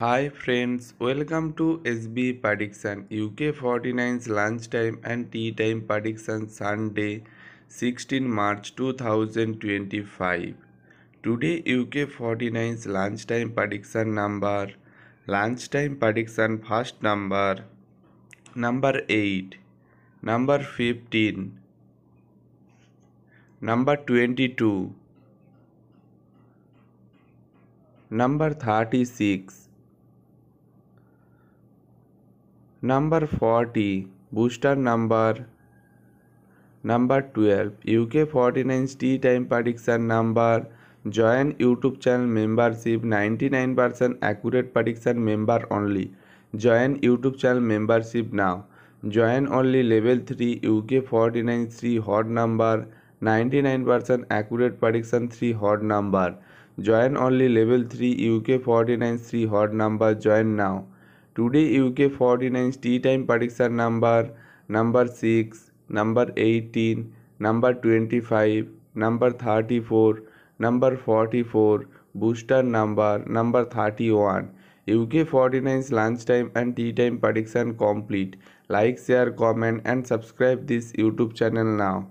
Hi friends, welcome to SB Prediction UK 49's lunchtime and tea time prediction Sunday 16 March 2025. Today UK 49's lunchtime prediction first number 8, number 15, number 22, number 36, number 40, booster number 12, UK 49's tea time prediction number. Join YouTube channel membership 99% accurate prediction member only. Join YouTube channel membership now. Join only level 3 UK 49 3 hot number 99% accurate prediction 3 hot number. Join only level 3 UK 49 3 hot number. Join now. Today UK 49's tea time prediction number 6, number 18, number 25, number 34, number 44, booster number 31. UK 49's lunchtime and tea time prediction complete. Like, share, comment and subscribe this YouTube channel now.